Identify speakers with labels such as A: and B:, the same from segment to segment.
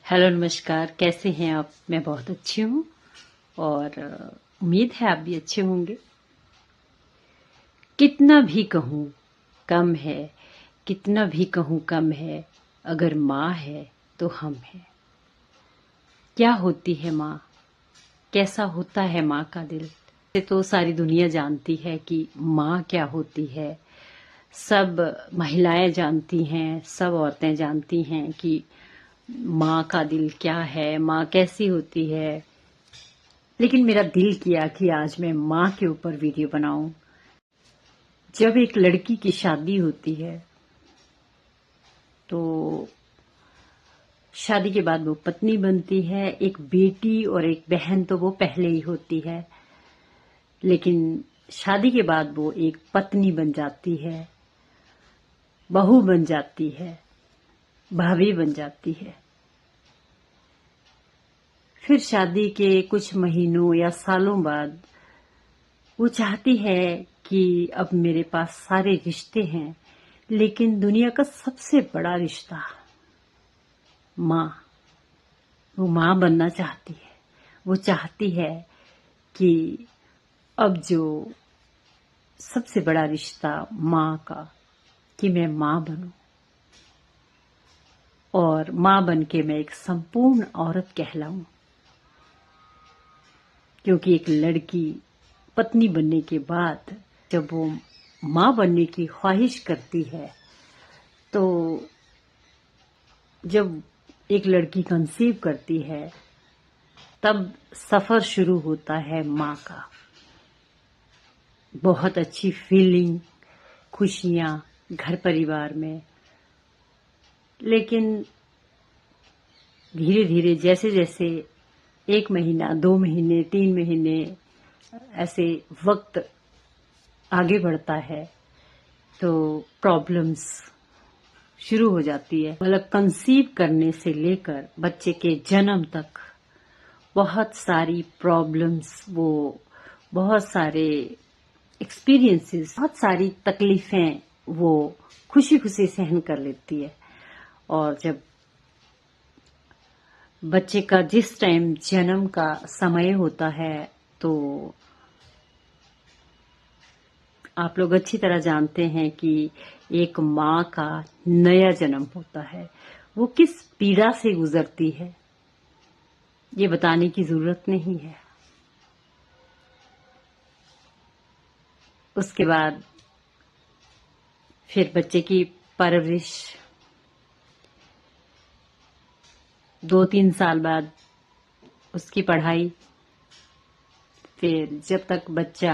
A: Hello नमस्कार, कैसे हैं आप? मैं बहुत अच्छी हूँ और उम्मीद है आप भी अच्छे होंगे। कितना भी कहूँ कम है, कितना भी कहूँ कम है, अगर माँ है तो हम हैं। क्या होती है माँ, कैसा होता है माँ का दिल, ये तो सारी दुनिया जानती है कि माँ क्या होती है। सब महिलाएं जानती हैं, सब औरतें जानती हैं कि माँ का दिल क्या है, माँ कैसी होती है। लेकिन मेरा दिल किया कि आज मैं माँ के ऊपर वीडियो बनाऊं। जब एक लड़की की शादी होती है तो शादी के बाद वो पत्नी बनती है। एक बेटी और एक बहन तो वो पहले ही होती है, लेकिन शादी के बाद वो एक पत्नी बन जाती है, बहू बन जाती है, भाभी बन जाती है। फिर शादी के कुछ महीनों या सालों बाद वो चाहती है कि अब मेरे पास सारे रिश्ते हैं, लेकिन दुनिया का सबसे बड़ा रिश्ता माँ, वो माँ बनना चाहती है। वो चाहती है कि अब जो सबसे बड़ा रिश्ता माँ का, कि मैं माँ बनूं और माँ बन के मैं एक संपूर्ण औरत कहलाऊं। क्योंकि एक लड़की पत्नी बनने के बाद जब वो माँ बनने की ख्वाहिश करती है, तो जब एक लड़की कंसीव करती है तब सफर शुरू होता है माँ का। बहुत अच्छी फीलिंग, खुशियाँ घर परिवार में। लेकिन धीरे धीरे जैसे जैसे 1 महीना, 2 महीने, 3 महीने ऐसे वक्त आगे बढ़ता है तो प्रॉब्लम्स शुरू हो जाती है। मतलब कंसीव करने से लेकर बच्चे के जन्म तक बहुत सारी प्रॉब्लम्स, वो बहुत सारे एक्सपीरियंसेस, बहुत सारी तकलीफें वो खुशी खुशी सहन कर लेती है। और जब बच्चे का जिस टाइम जन्म का समय होता है तो आप लोग अच्छी तरह जानते हैं कि एक माँ का नया जन्म होता है। वो किस पीड़ा से गुजरती है ये बताने की जरूरत नहीं है। उसके बाद फिर बच्चे की परवरिश, 2-3 साल बाद उसकी पढ़ाई, फिर जब तक बच्चा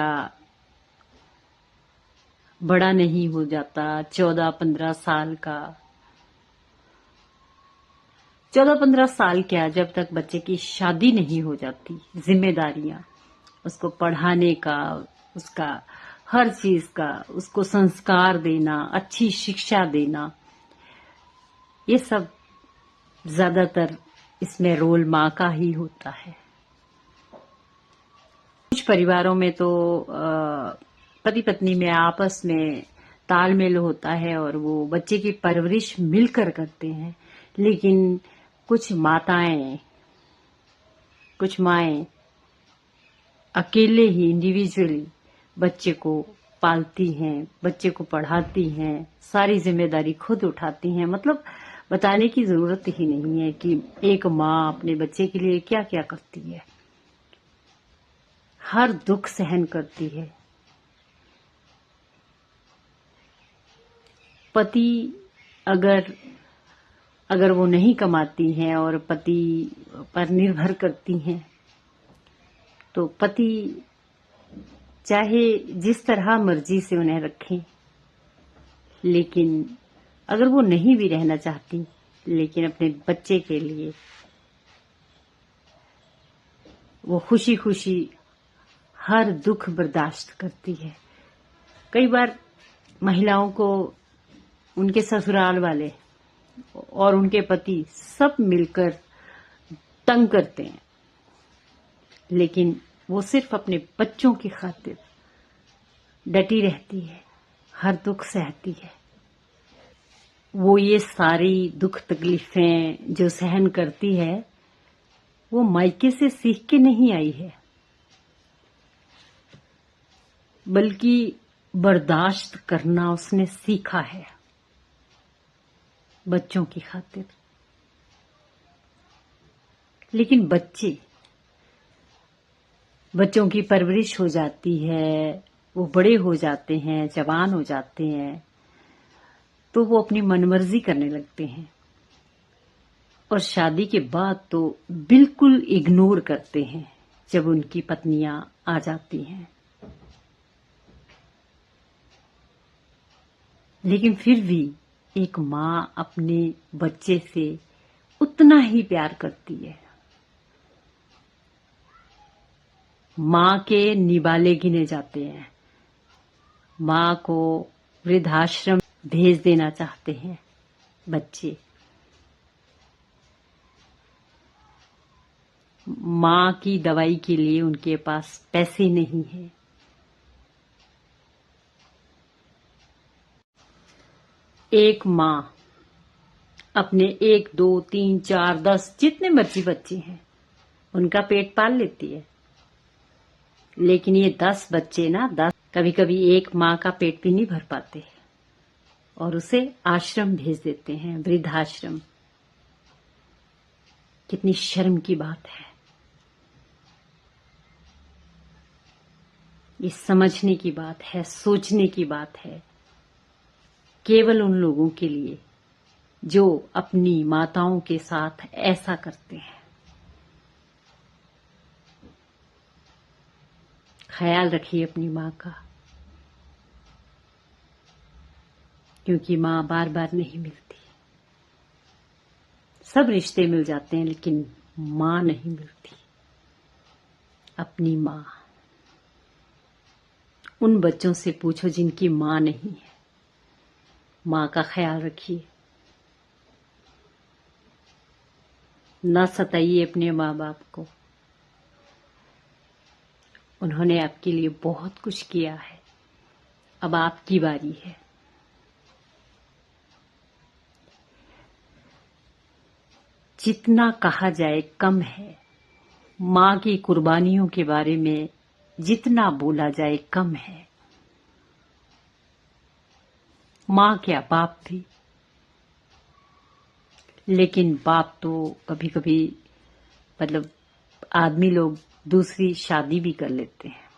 A: बड़ा नहीं हो जाता, 14-15 साल का, 14-15 साल क्या, जब तक बच्चे की शादी नहीं हो जाती, जिम्मेदारियां, उसको पढ़ाने का, उसका हर चीज का, उसको संस्कार देना, अच्छी शिक्षा देना, ये सब ज्यादातर इसमें रोल माँ का ही होता है। कुछ परिवारों में तो पति पत्नी में आपस में तालमेल होता है और वो बच्चे की परवरिश मिलकर करते हैं। लेकिन कुछ माताएं, कुछ माएं अकेले ही इंडिविजुअली बच्चे को पालती हैं, बच्चे को पढ़ाती हैं, सारी जिम्मेदारी खुद उठाती हैं। मतलब बताने की जरूरत ही नहीं है कि एक माँ अपने बच्चे के लिए क्या क्या करती है। हर दुख सहन करती है। पति अगर अगर वो नहीं कमाती हैं और पति पर निर्भर करती हैं, तो पति चाहे जिस तरह मर्जी से उन्हें रखें, लेकिन अगर वो नहीं भी रहना चाहती, लेकिन अपने बच्चे के लिए वो खुशी खुशी हर दुख बर्दाश्त करती है। कई बार महिलाओं को उनके ससुराल वाले और उनके पति सब मिलकर तंग करते हैं, लेकिन वो सिर्फ अपने बच्चों की खातिर डटी रहती है, हर दुख सहती है। वो ये सारी दुख तकलीफें जो सहन करती है वो मायके से सीख के नहीं आई है, बल्कि बर्दाश्त करना उसने सीखा है बच्चों की खातिर। लेकिन बच्चों की परवरिश हो जाती है, वो बड़े हो जाते हैं, जवान हो जाते हैं, तो वो अपनी मनमर्जी करने लगते हैं और शादी के बाद तो बिल्कुल इग्नोर करते हैं जब उनकी पत्नियां आ जाती हैं। लेकिन फिर भी एक माँ अपने बच्चे से उतना ही प्यार करती है। माँ के निवाले गिने जाते हैं। माँ को वृद्धाश्रम भेज देना चाहते हैं बच्चे। माँ की दवाई के लिए उनके पास पैसे नहीं है। एक माँ अपने 1, 2, 3, 4, 10 जितने मर्जी बच्चे हैं उनका पेट पाल लेती है। लेकिन ये 10 बच्चे ना 10 कभी कभी एक माँ का पेट भी नहीं भर पाते और उसे आश्रम भेज देते हैं, वृद्धाश्रम। कितनी शर्म की बात है। ये समझने की बात है, सोचने की बात है, केवल उन लोगों के लिए जो अपनी माताओं के साथ ऐसा करते हैं। ख्याल रखिए अपनी माँ का, क्योंकि माँ बार बार नहीं मिलती। सब रिश्ते मिल जाते हैं लेकिन माँ नहीं मिलती। अपनी माँ। उन बच्चों से पूछो जिनकी माँ नहीं है। माँ का ख्याल रखिए। ना सताइए अपने माँ बाप को। उन्होंने आपके लिए बहुत कुछ किया है, अब आपकी बारी है। जितना कहा जाए कम है। माँ की कुर्बानियों के बारे में जितना बोला जाए कम है। माँ क्या, बाप भी। लेकिन बाप तो कभी कभी मतलब आदमी लोग दूसरी शादी भी कर लेते हैं।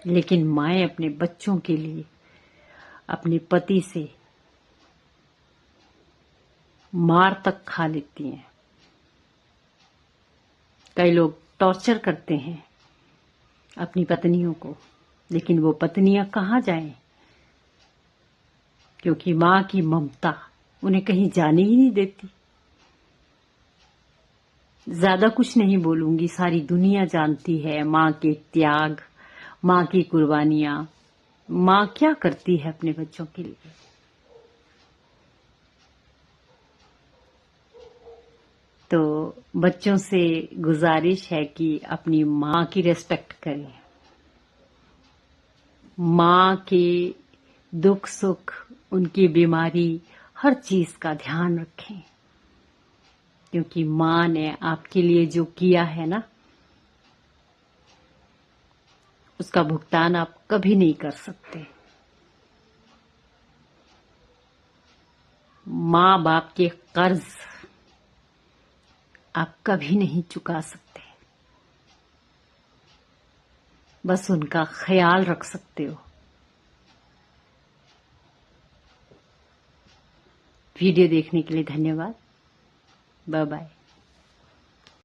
A: लेकिन माएं अपने बच्चों के लिए अपने पति से मार तक खा लेती हैं। कई लोग टॉर्चर करते हैं अपनी पत्नियों को, लेकिन वो पत्नियां कहाँ जाएं? क्योंकि माँ की ममता उन्हें कहीं जाने ही नहीं देती। ज्यादा कुछ नहीं बोलूंगी, सारी दुनिया जानती है माँ के त्याग, माँ की कुर्बानियां। माँ क्या करती है अपने बच्चों के लिए। तो बच्चों से गुजारिश है कि अपनी माँ की रिस्पेक्ट करें। माँ के दुख सुख, उनकी बीमारी, हर चीज का ध्यान रखें। क्योंकि माँ ने आपके लिए जो किया है ना, उसका भुगतान आप कभी नहीं कर सकते। माँ बाप के कर्ज आप कभी नहीं चुका सकते। बस उनका ख्याल रख सकते हो। वीडियो देखने के लिए धन्यवाद। Bye bye.